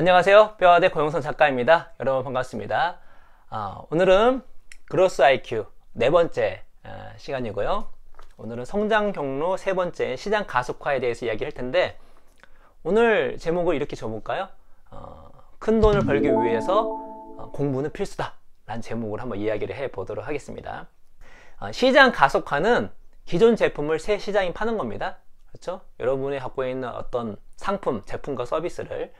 안녕하세요. 뼈아대 고영선 작가입니다. 여러분 반갑습니다. 오늘은 그로스 IQ 네 번째 시간이고요. 오늘은 성장 경로 세 번째 시장 가속화에 대해서 이야기할 텐데, 오늘 제목을 이렇게 줘볼까요? 큰 돈을 벌기 위해서 공부는 필수다 라는 제목을 한번 이야기를 해보도록 하겠습니다. 시장 가속화는 기존 제품을 새 시장에 파는 겁니다. 그렇죠? 여러분이 갖고 있는 어떤 상품, 제품과 서비스를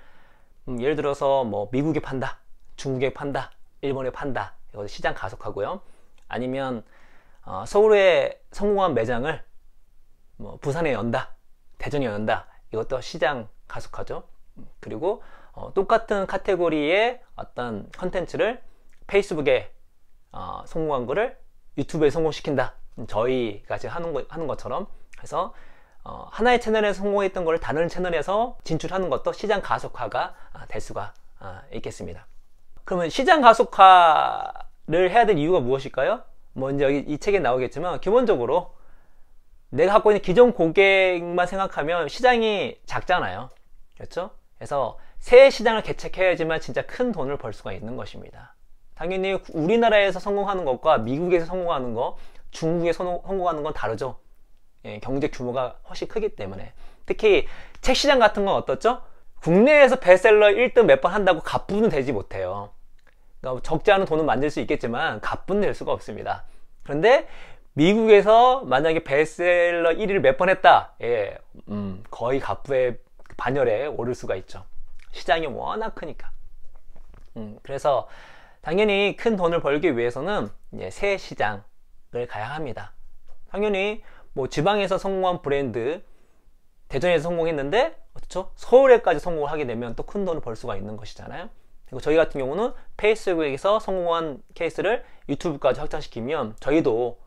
예를 들어서 뭐 미국에 판다, 중국에 판다, 일본에 판다, 이것도 시장 가속화고요. 아니면 서울에 성공한 매장을 뭐 부산에 연다, 대전에 연다, 이것도 시장 가속화죠. 그리고 똑같은 카테고리의 어떤 컨텐츠를 페이스북에 성공한 거를 유튜브에 성공시킨다. 저희가 지금 하는 것처럼 해서 하나의 채널에서 성공했던 걸 다른 채널에서 진출하는 것도 시장 가속화가 될 수가 있겠습니다. 그러면 시장 가속화를 해야 될 이유가 무엇일까요? 먼저 여기 이 책에 나오겠지만, 기본적으로 내가 갖고 있는 기존 고객만 생각하면 시장이 작잖아요. 그렇죠? 그래서 새 시장을 개척해야지만 진짜 큰 돈을 벌 수가 있는 것입니다. 당연히 우리나라에서 성공하는 것과 미국에서 성공하는 것, 중국에서 성공하는 건 다르죠. 경제 규모가 훨씬 크기 때문에. 특히 책 시장 같은 건 어떻죠? 국내에서 베스트셀러 1등 몇 번 한다고 갑분은 되지 못해요. 그러니까 적지 않은 돈은 만들 수 있겠지만 갑분은 될 수가 없습니다. 그런데 미국에서 만약에 베스트셀러 1위를 몇 번 했다, 거의 갑부의 반열에 오를 수가 있죠. 시장이 워낙 크니까. 그래서 당연히 큰 돈을 벌기 위해서는 이제 새 시장을 가야 합니다. 당연히 뭐 지방에서 성공한 브랜드, 대전에서 성공했는데 그렇죠? 서울에까지 성공을 하게 되면 또 큰 돈을 벌 수가 있는 것이잖아요. 그리고 저희 같은 경우는 페이스북에서 성공한 케이스를 유튜브까지 확장시키면 저희도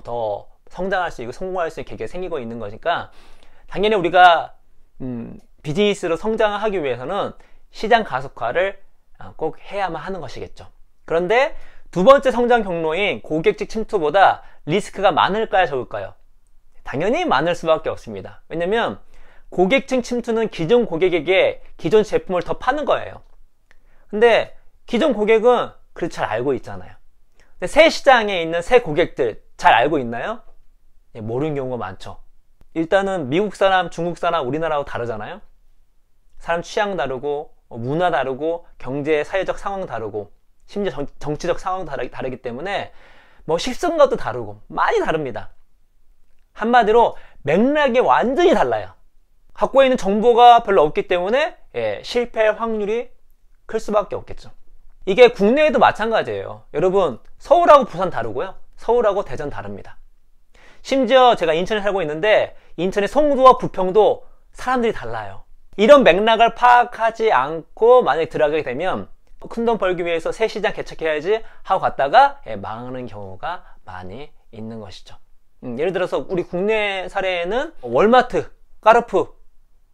더 성장할 수 있고 성공할 수 있는 계기가 생기고 있는 거니까, 당연히 우리가 비즈니스로 성장하기 위해서는 시장 가속화를 꼭 해야만 하는 것이겠죠. 그런데 두 번째 성장 경로인 고객직 침투보다 리스크가 많을까요, 적을까요? 당연히 많을 수밖에 없습니다. 왜냐면 고객층 침투는 기존 고객에게 기존 제품을 더 파는 거예요. 근데 기존 고객은 그래도 잘 알고 있잖아요. 근데 새 시장에 있는 새 고객들 잘 알고 있나요? 모르는 경우가 많죠. 일단은 미국 사람, 중국 사람, 우리나라하고 다르잖아요. 사람 취향 다르고, 문화 다르고, 경제, 사회적 상황 다르고, 심지어 정치적 상황 다르기 때문에 뭐 식성과도 다르고 많이 다릅니다. 한마디로 맥락이 완전히 달라요. 갖고 있는 정보가 별로 없기 때문에 실패 확률이 클 수밖에 없겠죠. 이게 국내에도 마찬가지예요. 여러분, 서울하고 부산 다르고요, 서울하고 대전 다릅니다. 심지어 제가 인천에 살고 있는데 인천의 송도와 부평도 사람들이 달라요. 이런 맥락을 파악하지 않고 만약에 들어가게 되면 큰 돈 벌기 위해서 새 시장 개척해야지 하고 갔다가 망하는 경우가 많이 있는 것이죠. 예를 들어서 우리 국내 사례에는 월마트, 까르푸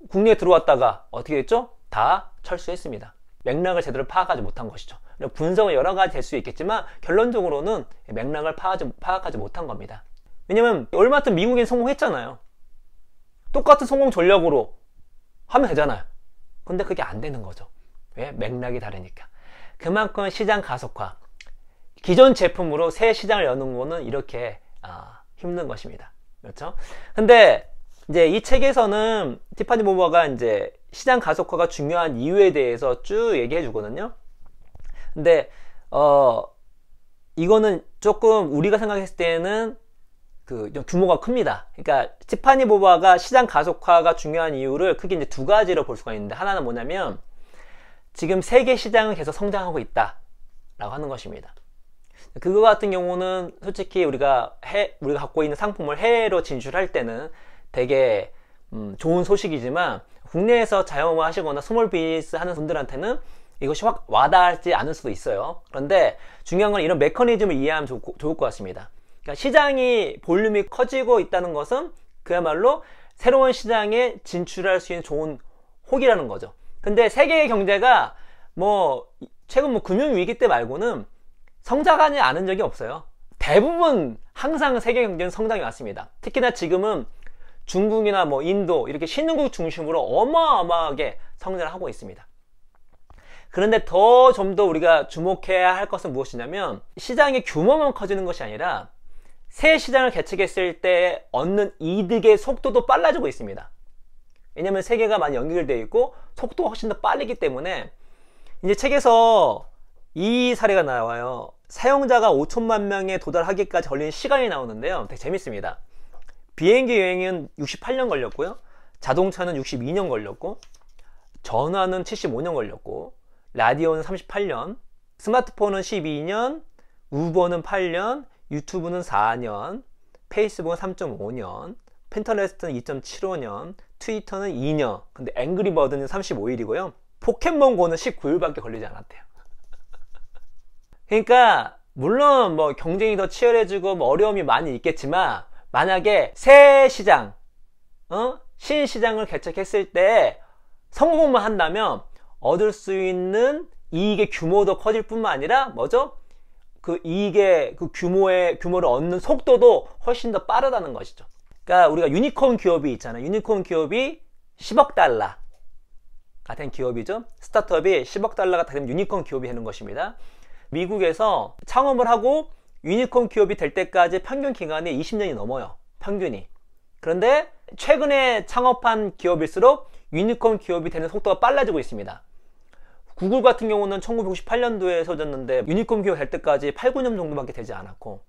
국내에 들어왔다가 어떻게 됐죠? 다 철수했습니다. 맥락을 제대로 파악하지 못한 것이죠. 분석은 여러 가지 될 수 있겠지만 결론적으로는 맥락을 파악하지 못한 겁니다. 왜냐면 월마트 미국엔 성공했잖아요. 똑같은 성공 전략으로 하면 되잖아요. 근데 그게 안 되는 거죠. 왜? 맥락이 다르니까. 그만큼 시장 가속화, 기존 제품으로 새 시장을 여는 거는 이렇게 힘든 것입니다. 그렇죠? 근데 이제 이 책에서는 티파니 모버가 이제 시장 가속화가 중요한 이유에 대해서 쭉 얘기해 주거든요. 근데 이거는 조금 우리가 생각했을 때는 좀 규모가 큽니다. 그러니까 티파니 모버가 시장 가속화가 중요한 이유를 크게 이제 두 가지로 볼 수가 있는데, 하나는 뭐냐면 지금 세계 시장은 계속 성장하고 있다 라고 하는 것입니다. 그거 같은 경우는 솔직히 우리가 갖고 있는 상품을 해외로 진출할 때는 되게 좋은 소식이지만, 국내에서 자영업 하시거나 스몰 비즈니스 하는 분들한테는 이것이 확 와닿지 않을 수도 있어요. 그런데 중요한 건 이런 메커니즘을 이해하면 좋을 것 같습니다. 그러니까 시장이 볼륨이 커지고 있다는 것은 그야말로 새로운 시장에 진출할 수 있는 좋은 혹이라는 거죠. 근데 세계의 경제가 최근 금융위기 때 말고는 성장하지 않은 적이 없어요. 대부분 항상 세계 경제는 성장이 왔습니다. 특히나 지금은 중국이나 인도 이렇게 신흥국 중심으로 어마어마하게 성장을 하고 있습니다. 그런데 더 좀 더 우리가 주목해야 할 것은 무엇이냐면 시장의 규모만 커지는 것이 아니라 새 시장을 개척했을 때 얻는 이득의 속도도 빨라지고 있습니다. 왜냐면 세계가 많이 연결되어 있고 속도가 훨씬 더 빠르기 때문에 이제 책에서 이 사례가 나와요. 사용자가 5천만 명에 도달하기까지 걸리는 시간이 나오는데요. 되게 재밌습니다. 비행기 여행은 68년 걸렸고요. 자동차는 62년 걸렸고, 전화는 75년 걸렸고, 라디오는 38년, 스마트폰은 12년, 우버는 8년, 유튜브는 4년, 페이스북은 3.5년, 핀터레스트는 2.75년, 트위터는 2년, 근데 앵그리버드는 35일이고요. 포켓몬고는 19일밖에 걸리지 않았대요. 그러니까 물론 뭐 경쟁이 더 치열해지고 뭐 어려움이 많이 있겠지만 만약에 새 시장, 신시장을 개척했을 때 성공만 한다면 얻을 수 있는 이익의 규모도 커질 뿐만 아니라 뭐죠? 그 이익의 그 규모를 얻는 속도도 훨씬 더 빠르다는 것이죠. 그러니까 우리가 유니콘 기업이 있잖아요. 유니콘 기업이 10억 달러 같은 기업이죠. 스타트업이 10억 달러가 되면 유니콘 기업이 되는 것입니다. 미국에서 창업을 하고 유니콘 기업이 될 때까지 평균 기간이 20년이 넘어요. 평균이. 그런데 최근에 창업한 기업일수록 유니콘 기업이 되는 속도가 빨라지고 있습니다. 구글 같은 경우는 1998년도에 세워졌는데 유니콘 기업 될 때까지 8, 9년 정도밖에 되지 않았고,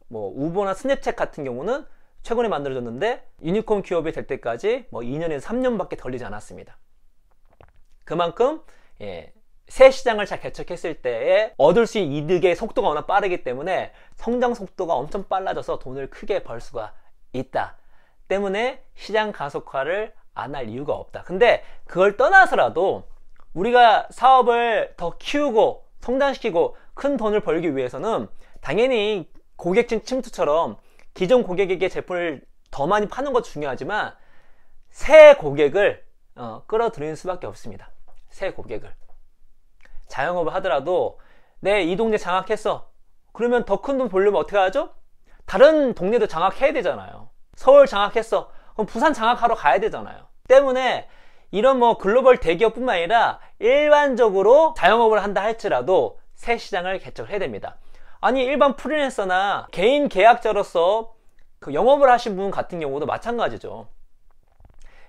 뭐 우버나 스냅챗 같은 경우는 최근에 만들어졌는데 유니콘 기업이 될 때까지 뭐 2년에서 3년밖에 걸리지 않았습니다. 그만큼 새 시장을 잘 개척했을 때에 얻을 수 있는 이득의 속도가 워낙 빠르기 때문에 성장 속도가 엄청 빨라져서 돈을 크게 벌 수가 있다. 때문에 시장 가속화를 안 할 이유가 없다. 근데 그걸 떠나서라도 우리가 사업을 더 키우고 성장시키고 큰 돈을 벌기 위해서는 당연히 고객층 침투처럼 기존 고객에게 제품을 더 많이 파는 것도 중요하지만 새 고객을 끌어들이는 수밖에 없습니다. 새 고객을. 자영업을 하더라도 내 이 동네 장악했어. 그러면 더 큰 돈 벌려면 어떻게 하죠? 다른 동네도 장악해야 되잖아요. 서울 장악했어. 그럼 부산 장악하러 가야 되잖아요. 때문에 이런 뭐 글로벌 대기업뿐만 아니라 일반적으로 자영업을 한다 할지라도 새 시장을 개척을 해야 됩니다. 아니 일반 프리랜서나 개인 계약자로서 그 영업을 하신 분 같은 경우도 마찬가지죠.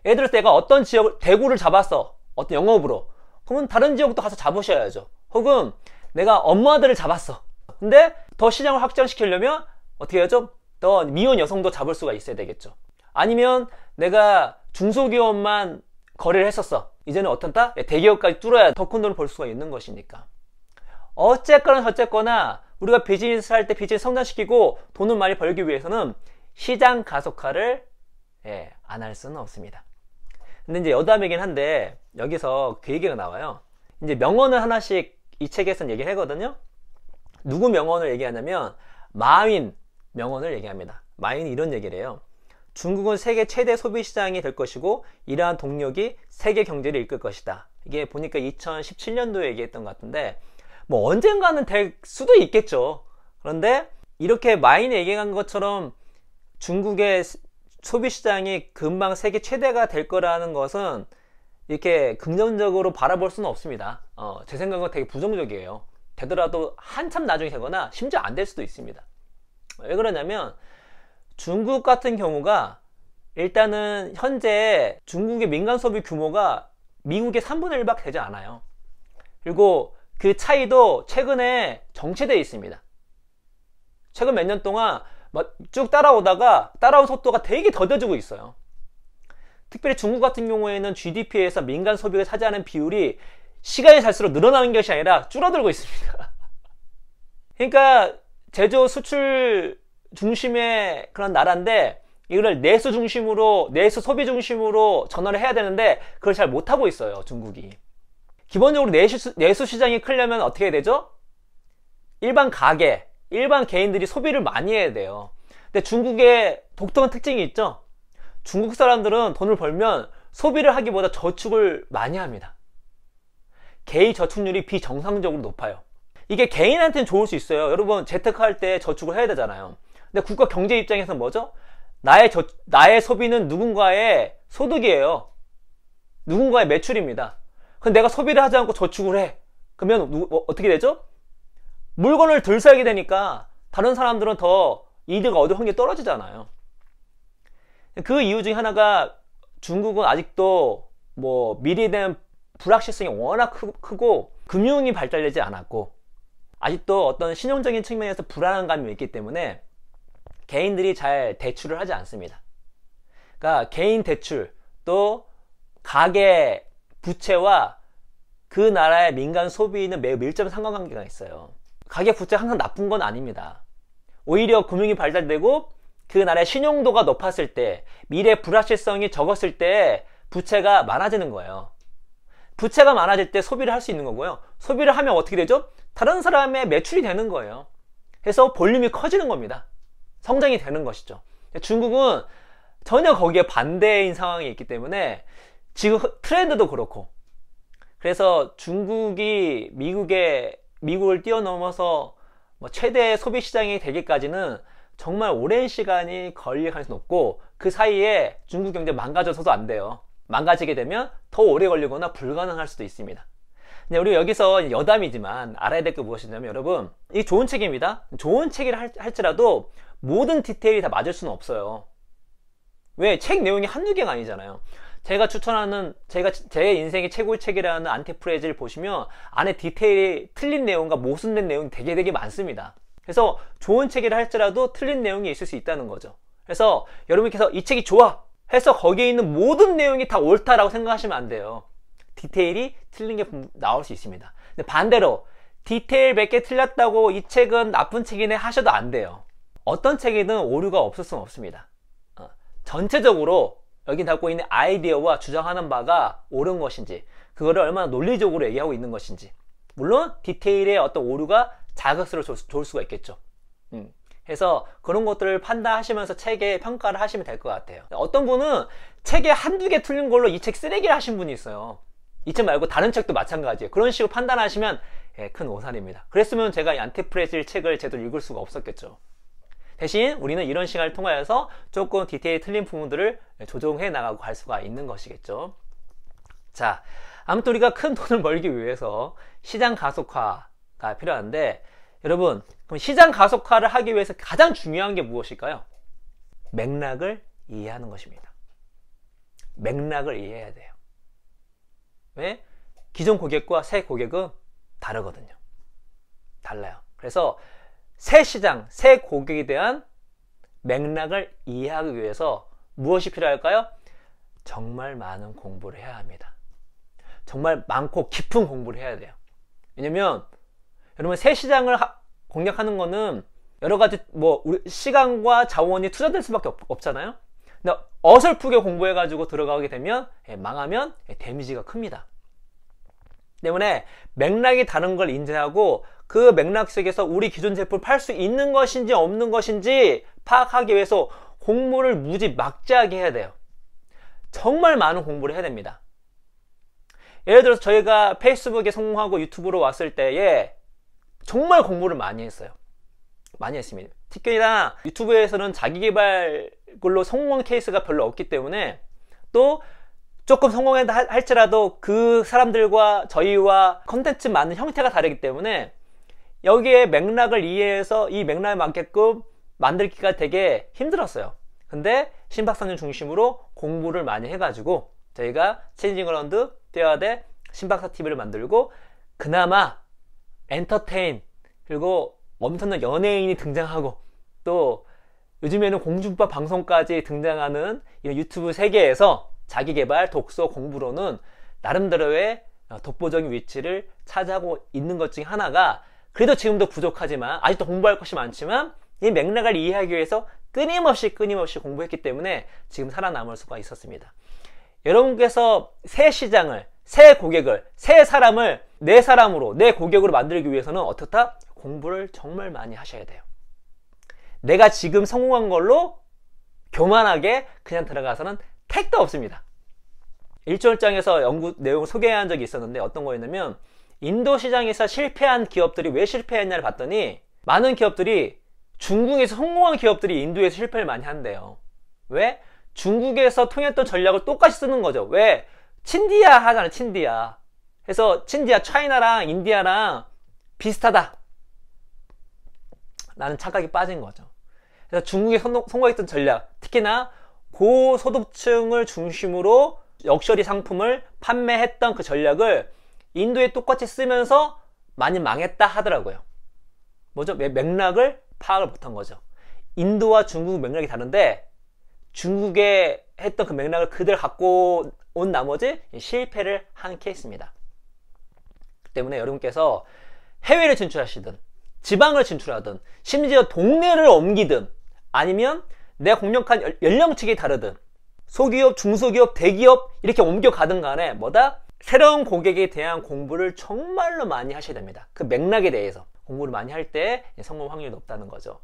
예를 들어서 내가 어떤 지역 대구를 잡았어. 어떤 영업으로. 그러면 다른 지역도 가서 잡으셔야죠. 혹은 내가 엄마들을 잡았어. 근데 더 시장을 확장시키려면 어떻게 해야죠? 더 미혼 여성도 잡을 수가 있어야 되겠죠. 아니면 내가 중소기업만 거래를 했었어. 이제는 어떤다? 대기업까지 뚫어야 더 큰 돈을 벌 수가 있는 것이니까. 어쨌거나 저쨌거나 우리가 비즈니스 할 때 비즈니스 성장시키고 돈을 많이 벌기 위해서는 시장 가속화를 안 할 수는 없습니다. 근데 이제 여담이긴 한데 여기서 그 얘기가 나와요. 이제 명언을 하나씩 이 책에서는 얘기를 하거든요. 누구 명언을 얘기하냐면 마윈 명언을 얘기합니다. 마윈이 이런 얘기를 해요. 중국은 세계 최대 소비 시장이 될 것이고 이러한 동력이 세계 경제를 이끌 것이다. 이게 보니까 2017년도에 얘기했던 것 같은데 뭐 언젠가는 될 수도 있겠죠. 그런데 이렇게 마윈이 얘기한 것처럼 중국의 소비 시장이 금방 세계 최대가 될 거라는 것은 이렇게 긍정적으로 바라볼 수는 없습니다. 제 생각은 되게 부정적이에요. 되더라도 한참 나중에 되거나 심지어 안 될 수도 있습니다. 왜 그러냐면 중국 같은 경우가 일단은 현재 중국의 민간 소비 규모가 미국의 3분의 1밖에 되지 않아요. 그리고 그 차이도 최근에 정체되어 있습니다. 최근 몇 년 동안 쭉 따라오다가 따라온 속도가 되게 더뎌지고 있어요. 특별히 중국 같은 경우에는 GDP에서 민간 소비가 차지하는 비율이 시간이 갈수록 늘어나는 것이 아니라 줄어들고 있습니다. 그러니까 제조 수출 중심의 그런 나라인데 이걸 내수 중심으로 내수 소비 중심으로 전환을 해야 되는데 그걸 잘 못하고 있어요. 중국이. 기본적으로 내수 시장이 크려면 어떻게 해야 되죠? 일반 가게, 일반 개인들이 소비를 많이 해야 돼요. 근데 중국의 독특한 특징이 있죠. 중국 사람들은 돈을 벌면 소비를 하기보다 저축을 많이 합니다. 개인 저축률이 비정상적으로 높아요. 이게 개인한테는 좋을 수 있어요. 여러분 재테크할 때 저축을 해야 되잖아요. 근데 국가 경제 입장에서는 뭐죠? 나의 소비는 누군가의 소득이에요. 누군가의 매출입니다. 근데 내가 소비를 하지 않고 저축을 해. 그러면 어떻게 되죠? 물건을 덜 사게 되니까 다른 사람들은 더 이득을 얻을 확률이 떨어지잖아요. 그 이유 중에 하나가 중국은 아직도 뭐 미래에 대한 불확실성이 워낙 크고 금융이 발달되지 않았고 아직도 어떤 신용적인 측면에서 불안한 감이 있기 때문에 개인들이 잘 대출을 하지 않습니다. 그러니까 개인 대출 또 가계 부채와 그 나라의 민간 소비는 매우 밀접한 상관관계가 있어요. 가계 부채가 항상 나쁜 건 아닙니다. 오히려 금융이 발달되고 그 나라의 신용도가 높았을 때 미래 불확실성이 적었을 때 부채가 많아지는 거예요. 부채가 많아질 때 소비를 할 수 있는 거고요. 소비를 하면 어떻게 되죠? 다른 사람의 매출이 되는 거예요. 그래서 볼륨이 커지는 겁니다. 성장이 되는 것이죠. 중국은 전혀 거기에 반대인 상황이 있기 때문에 지금 트렌드도 그렇고 그래서 중국이 미국을 뛰어넘어서 뭐 최대 소비 시장이 되기까지는 정말 오랜 시간이 걸릴 가능성이 높고 그 사이에 중국 경제 망가져서도 안 돼요. 망가지게 되면 더 오래 걸리거나 불가능할 수도 있습니다. 근데 우리 여기서 여담이지만 알아야 될 게 무엇이냐면 여러분 이 좋은 책입니다. 좋은 책이라 할지라도 모든 디테일이 다 맞을 수는 없어요. 왜? 책 내용이 한두 개가 아니잖아요. 제가 추천하는 제 인생의 최고의 책이라는 안티프레즈를 보시면 안에 디테일이 틀린 내용과 모순된 내용이 되게 많습니다. 그래서 좋은 책이라 할지라도 틀린 내용이 있을 수 있다는 거죠. 그래서 여러분께서 이 책이 좋아 해서 거기에 있는 모든 내용이 다 옳다라고 생각하시면 안 돼요. 디테일이 틀린 게 나올 수 있습니다. 근데 반대로 디테일 몇 개 틀렸다고 이 책은 나쁜 책이네 하셔도 안 돼요. 어떤 책이든 오류가 없을 수는 없습니다. 전체적으로 여기 담고 있는 아이디어와 주장하는 바가 옳은 것인지 그거를 얼마나 논리적으로 얘기하고 있는 것인지 물론 디테일의 어떤 오류가 자극스러워 좋을 수가 있겠죠. 그래서 그런 것들을 판단하시면서 책의 평가를 하시면 될 것 같아요. 어떤 분은 책에 한두 개 틀린 걸로 이 책 쓰레기를 하신 분이 있어요. 이 책 말고 다른 책도 마찬가지예요. 그런 식으로 판단하시면 큰 오산입니다. 그랬으면 제가 이 안티프레즈 책을 제대로 읽을 수가 없었겠죠. 대신 우리는 이런 시간을 통하여서 조금 디테일이 틀린 부분들을 조정해 나가고 갈 수가 있는 것이겠죠. 자, 아무튼 우리가 큰 돈을 벌기 위해서 시장 가속화가 필요한데 여러분 그럼 시장 가속화를 하기 위해서 가장 중요한 게 무엇일까요? 맥락을 이해하는 것입니다. 맥락을 이해해야 돼요. 왜? 기존 고객과 새 고객은 다르거든요. 달라요. 그래서 새 시장, 새 고객에 대한 맥락을 이해하기 위해서 무엇이 필요할까요? 정말 많은 공부를 해야 합니다. 정말 많고 깊은 공부를 해야 돼요. 왜냐면 여러분 새 시장을 공략하는 거는 여러 가지 우리 시간과 자원이 투자될 수밖에 없잖아요. 근데 어설프게 공부해가지고 들어가게 되면 망하면 데미지가 큽니다. 때문에 맥락이 다른 걸 인지하고 그 맥락 속에서 우리 기존 제품을 팔 수 있는 것인지 없는 것인지 파악하기 위해서 공부를 무지 막지하게 해야 돼요. 정말 많은 공부를 해야 됩니다. 예를 들어서 저희가 페이스북에 성공하고 유튜브로 왔을 때에 정말 공부를 많이 했어요. 많이 했습니다. 특히나 유튜브에서는 자기계발로 성공한 케이스가 별로 없기 때문에 또 조금 성공한다 할지라도 그 사람들과 저희와 컨텐츠 만든 형태가 다르기 때문에 여기에 맥락을 이해해서 이 맥락에 맞게끔 만들기가 되게 힘들었어요. 근데 신박사님 중심으로 공부를 많이 해가지고 저희가 체인징그라운드, 떼어대, 신박사 TV를 만들고 그나마 엔터테인 그리고 엄청난 연예인이 등장하고 또 요즘에는 공중파 방송까지 등장하는 이 유튜브 세계에서 자기계발, 독서, 공부로는 나름대로의 독보적인 위치를 차지하고 있는 것 중에 하나가 그래도 지금도 부족하지만 아직도 공부할 것이 많지만 이 맥락을 이해하기 위해서 끊임없이 공부했기 때문에 지금 살아남을 수가 있었습니다. 여러분께서 새 시장을, 새 고객을, 새 사람을 내 사람으로, 내 고객으로 만들기 위해서는 어떻다? 공부를 정말 많이 하셔야 돼요. 내가 지금 성공한 걸로 교만하게 그냥 들어가서는 택도 없습니다. 1절장에서 연구 내용을 소개한 적이 있었는데 어떤 거였냐면 인도 시장에서 실패한 기업들이 왜 실패했냐를 봤더니 많은 기업들이 중국에서 성공한 기업들이 인도에서 실패를 많이 한대요. 왜? 중국에서 통했던 전략을 똑같이 쓰는 거죠. 왜? 친디야 하잖아요. 친디야. 그래서 친지야 차이나랑 인디아랑 비슷하다 라는 착각이 빠진 거죠. 그래서 중국이 성공했던 전략, 특히나 고소득층을 중심으로 럭셔리 상품을 판매했던 그 전략을 인도에 똑같이 쓰면서 많이 망했다 하더라고요. 뭐죠? 맥락을 파악을 못한 거죠. 인도와 중국 맥락이 다른데 중국에 했던 그 맥락을 그대로 갖고 온 나머지 실패를 한 케이스입니다. 그 때문에 여러분께서 해외를 진출하시든 지방을 진출하든 심지어 동네를 옮기든 아니면 내가 공략한 연령층이 다르든 소기업, 중소기업, 대기업 이렇게 옮겨가든 간에 뭐다? 새로운 고객에 대한 공부를 정말로 많이 하셔야 됩니다. 그 맥락에 대해서 공부를 많이 할 때 성공 확률이 높다는 거죠.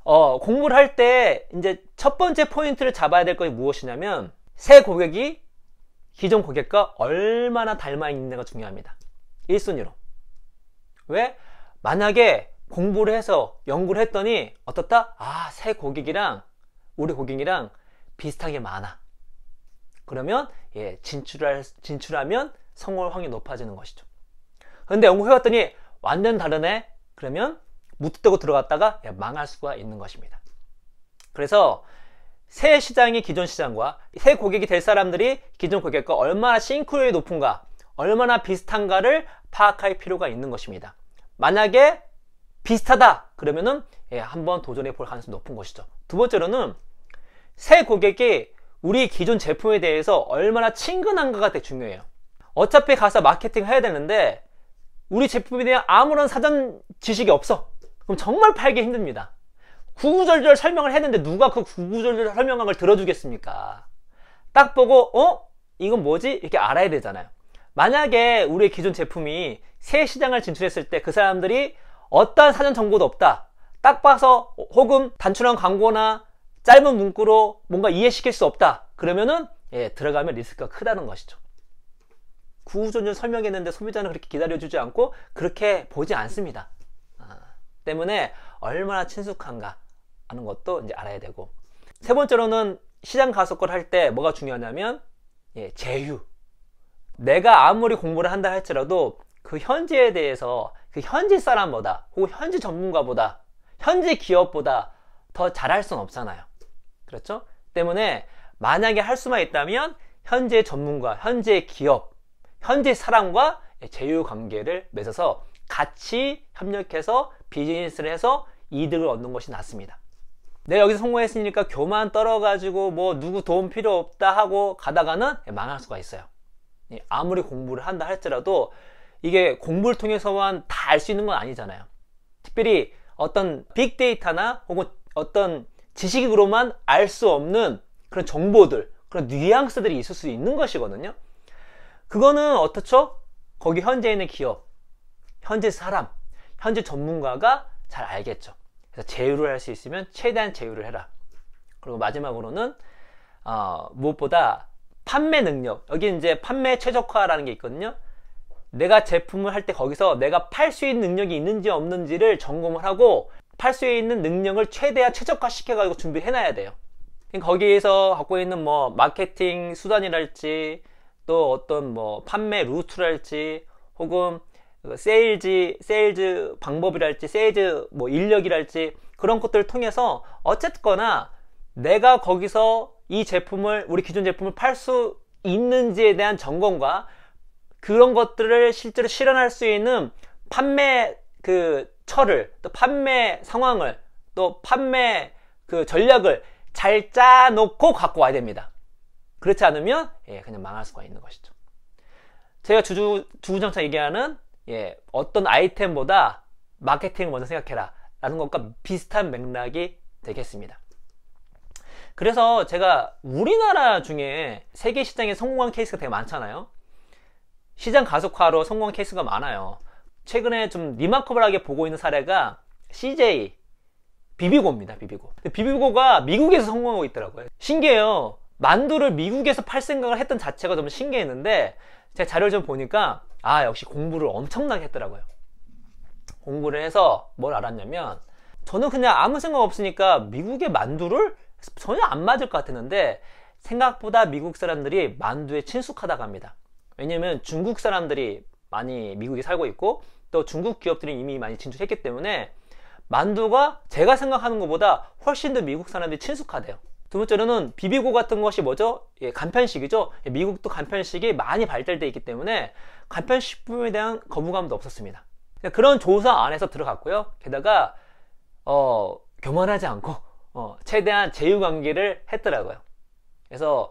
공부를 할 때 이제 첫 번째 포인트를 잡아야 될 것이 무엇이냐면 새 고객이 기존 고객과 얼마나 닮아 있는가 중요합니다. 1순위로. 왜? 만약에 공부를 해서 연구를 했더니 어떻다? 아, 새 고객이랑 우리 고객이랑 비슷하게 많아. 그러면 진출하면 성공 확률이 높아지는 것이죠. 근데 연구해봤더니 완전 다르네? 그러면 무턱대고 들어갔다가 망할 수가 있는 것입니다. 그래서 새 시장이 기존 시장과 새 고객이 될 사람들이 기존 고객과 얼마나 싱크로율이 높은가, 얼마나 비슷한가를 파악할 필요가 있는 것입니다. 만약에 비슷하다 그러면은 한번 도전해 볼 가능성이 높은 것이죠. 두 번째로는 새 고객이 우리 기존 제품에 대해서 얼마나 친근한가가 되게 중요해요. 어차피 가서 마케팅 해야 되는데 우리 제품에 대한 아무런 사전 지식이 없어. 그럼 정말 팔기 힘듭니다. 구구절절 설명을 했는데 누가 그 구구절절 설명한 걸 들어주겠습니까? 딱 보고 이건 뭐지? 이렇게 알아야 되잖아요. 만약에 우리의 기존 제품이 새 시장을 진출했을 때 그 사람들이 어떠한 사전 정보도 없다. 딱 봐서 혹은 단순한 광고나 짧은 문구로 뭔가 이해시킬 수 없다. 그러면은 들어가면 리스크가 크다는 것이죠. 구구절절 설명했는데 소비자는 그렇게 기다려주지 않고 그렇게 보지 않습니다. 때문에 얼마나 친숙한가 하는 것도 이제 알아야 되고, 세 번째로는 시장 가속화를 할 때 뭐가 중요하냐면 제휴. 내가 아무리 공부를 한다 할지라도 그 현지에 대해서 그 현지 사람보다 혹은 현지 전문가보다 현지 기업보다 더 잘할 수는 없잖아요. 그렇죠? 때문에 만약에 할 수만 있다면 현지의 전문가, 현지의 기업, 현지 사람과 제휴 관계를 맺어서 같이 협력해서 비즈니스를 해서 이득을 얻는 것이 낫습니다. 내가 여기서 성공했으니까 교만 떨어가지고 뭐 누구 도움 필요 없다 하고 가다가는 망할 수가 있어요. 아무리 공부를 한다 할지라도 이게 공부를 통해서만 다 알 수 있는 건 아니잖아요. 특별히 어떤 빅데이터나 혹은 어떤 지식으로만 알 수 없는 그런 정보들, 그런 뉘앙스들이 있을 수 있는 것이거든요. 그거는 어떻죠? 거기 현지에 있는 기업, 현지 사람, 현지 전문가가 잘 알겠죠. 그래서 제휴를 할 수 있으면 최대한 제휴를 해라. 그리고 마지막으로는 무엇보다 판매 능력. 여기 이제 판매 최적화라는 게 있거든요. 내가 제품을 할 때 거기서 내가 팔 수 있는 능력이 있는지 없는지를 점검을 하고 팔 수 있는 능력을 최대한 최적화 시켜가지고 준비를 해놔야 돼요. 거기에서 갖고 있는 뭐 마케팅 수단이랄지 또 어떤 뭐 판매 루트랄지 혹은 세일즈 방법이랄지 세일즈 뭐 인력이랄지 그런 것들을 통해서 어쨌거나 내가 거기서 이 제품을 우리 기존 제품을 팔 수 있는지에 대한 점검과 그런 것들을 실제로 실현할 수 있는 판매 그 철을 또 판매 상황을 또 판매 그 전략을 잘 짜놓고 갖고 와야 됩니다. 그렇지 않으면 그냥 망할 수가 있는 것이죠. 제가 주구장창 얘기하는 어떤 아이템보다 마케팅을 먼저 생각해라 라는 것과 비슷한 맥락이 되겠습니다. 그래서 제가 우리나라 중에 세계 시장에 성공한 케이스가 되게 많잖아요. 시장 가속화로 성공한 케이스가 많아요. 최근에 좀 리마커블하게 보고 있는 사례가 CJ 비비고입니다. 비비고가 미국에서 성공하고 있더라고요. 신기해요. 만두를 미국에서 팔 생각을 했던 자체가 좀 신기했는데 제가 자료를 좀 보니까 역시 공부를 엄청나게 했더라고요. 공부를 해서 뭘 알았냐면 저는 그냥 아무 생각 없으니까 미국의 만두를 전혀 안 맞을 것 같았는데 생각보다 미국 사람들이 만두에 친숙하다고 합니다. 왜냐면 중국 사람들이 많이 미국에 살고 있고 또 중국 기업들이 이미 많이 진출했기 때문에 만두가 제가 생각하는 것보다 훨씬 더 미국 사람들이 친숙하대요. 두 번째로는 비비고 같은 것이 뭐죠? 간편식이죠. 미국도 간편식이 많이 발달되어 있기 때문에 간편식품에 대한 거부감도 없었습니다. 그런 조사 안에서 들어갔고요. 게다가 교만하지 않고 최대한 제휴관계를 했더라고요. 그래서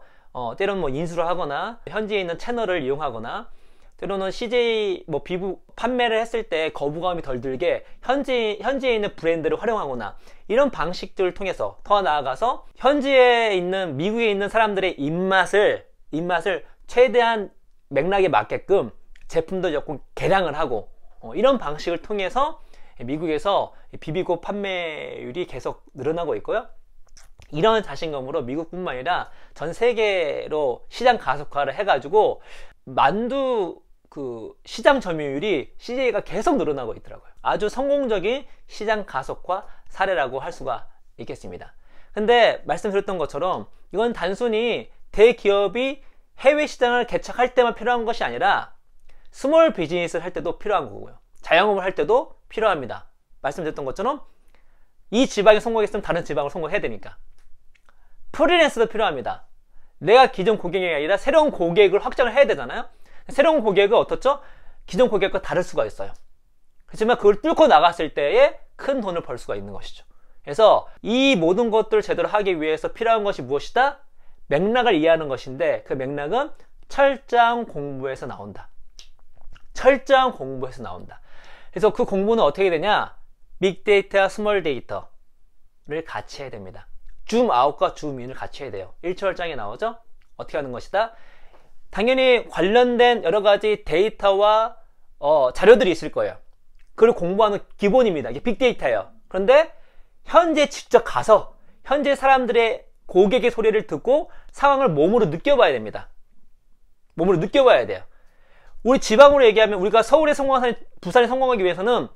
때로는 뭐 인수를 하거나 현지에 있는 채널을 이용하거나 때로는 CJ 뭐 비부 판매를 했을 때 거부감이 덜 들게 현지에 있는 브랜드를 활용하거나 이런 방식들을 통해서 더 나아가서 현지에 있는 미국에 있는 사람들의 입맛을 최대한 맥락에 맞게끔 제품도 조금 개량을 하고 이런 방식을 통해서 미국에서 비비고 판매율이 계속 늘어나고 있고요. 이런 자신감으로 미국뿐만 아니라 전 세계로 시장 가속화를 해가지고 만두 시장 점유율이 CJ가 계속 늘어나고 있더라고요. 아주 성공적인 시장 가속화 사례라고 할 수가 있겠습니다. 근데 말씀드렸던 것처럼 이건 단순히 대기업이 해외 시장을 개척할 때만 필요한 것이 아니라 스몰 비즈니스를 할 때도 필요한 거고요. 자영업을 할 때도 필요합니다. 말씀드렸던 것처럼 이 지방이 성공했으면 다른 지방을 성공해야 되니까. 프리랜서도 필요합니다. 내가 기존 고객이 아니라 새로운 고객을 확장을 해야 되잖아요. 새로운 고객은 어떻죠? 기존 고객과 다를 수가 있어요. 그렇지만 그걸 뚫고 나갔을 때에 큰 돈을 벌 수가 있는 것이죠. 그래서 이 모든 것들을 제대로 하기 위해서 필요한 것이 무엇이다? 맥락을 이해하는 것인데 그 맥락은 철저한 공부에서 나온다. 철저한 공부에서 나온다. 그래서 그 공부는 어떻게 되냐? 빅데이터와 스몰 데이터를 같이 해야 됩니다. 줌아웃과 줌인을 같이 해야 돼요. 1초월장에 나오죠? 어떻게 하는 것이다? 당연히 관련된 여러 가지 데이터와 자료들이 있을 거예요. 그걸 공부하는 기본입니다. 이게 빅데이터예요. 그런데 현재 직접 가서 현재 사람들의 고객의 소리를 듣고 상황을 몸으로 느껴봐야 됩니다. 몸으로 느껴봐야 돼요. 우리 지방으로 얘기하면 우리가 서울에 성공한 부산에 성공하기 위해서는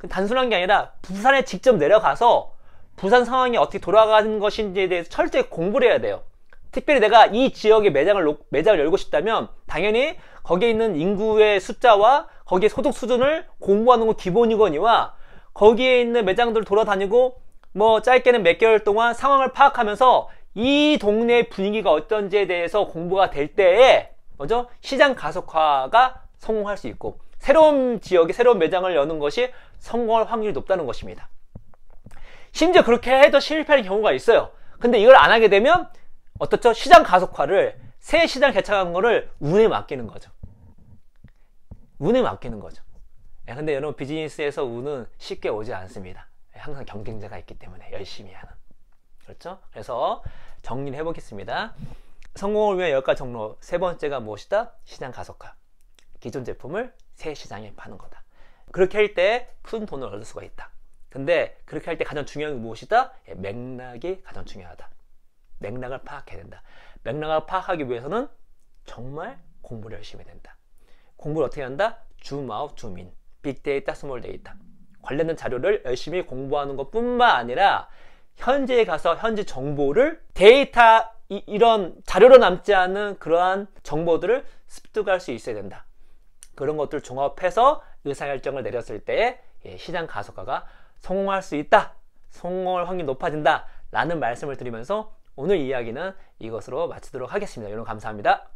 단순한 게 아니라 부산에 직접 내려가서 부산 상황이 어떻게 돌아가는 것인지에 대해서 철저히 공부를 해야 돼요. 특별히 내가 이 지역에 매장을 열고 싶다면 당연히 거기에 있는 인구의 숫자와 거기에 소득 수준을 공부하는 건 기본이거니와 거기에 있는 매장들을 돌아다니고 뭐 짧게는 몇 개월 동안 상황을 파악하면서 이 동네의 분위기가 어떤지에 대해서 공부가 될 때에 뭐죠? 시장 가속화가 성공할 수 있고 새로운 지역에 새로운 매장을 여는 것이 성공할 확률이 높다는 것입니다. 심지어 그렇게 해도 실패하는 경우가 있어요. 근데 이걸 안 하게 되면 어떻죠? 시장 가속화를 새 시장 개척한 거를 운에 맡기는 거죠. 운에 맡기는 거죠. 근데 여러분 비즈니스에서 운은 쉽게 오지 않습니다. 항상 경쟁자가 있기 때문에 열심히 하는. 그렇죠? 그래서 정리를 해보겠습니다. 성공을 위한 10가지 종로 세 번째가 무엇이다? 시장 가속화. 기존 제품을 새 시장에 파는 거다. 그렇게 할 때 큰 돈을 얻을 수가 있다. 근데 그렇게 할 때 가장 중요한 게 무엇이다? 맥락이 가장 중요하다. 맥락을 파악해야 된다. 맥락을 파악하기 위해서는 정말 공부를 열심히 해야 된다. 공부를 어떻게 한다? 줌아웃, 줌인, 빅데이터, 스몰 데이터 관련된 자료를 열심히 공부하는 것 뿐만 아니라 현지에 가서 현지 정보를 데이터 이런 자료로 남지 않은 그러한 정보들을 습득할 수 있어야 된다. 그런 것들을 종합해서 의사결정을 내렸을 때에 시장 가속화가 성공할 수 있다. 성공할 확률이 높아진다. 라는 말씀을 드리면서 오늘 이야기는 이것으로 마치도록 하겠습니다. 여러분 감사합니다.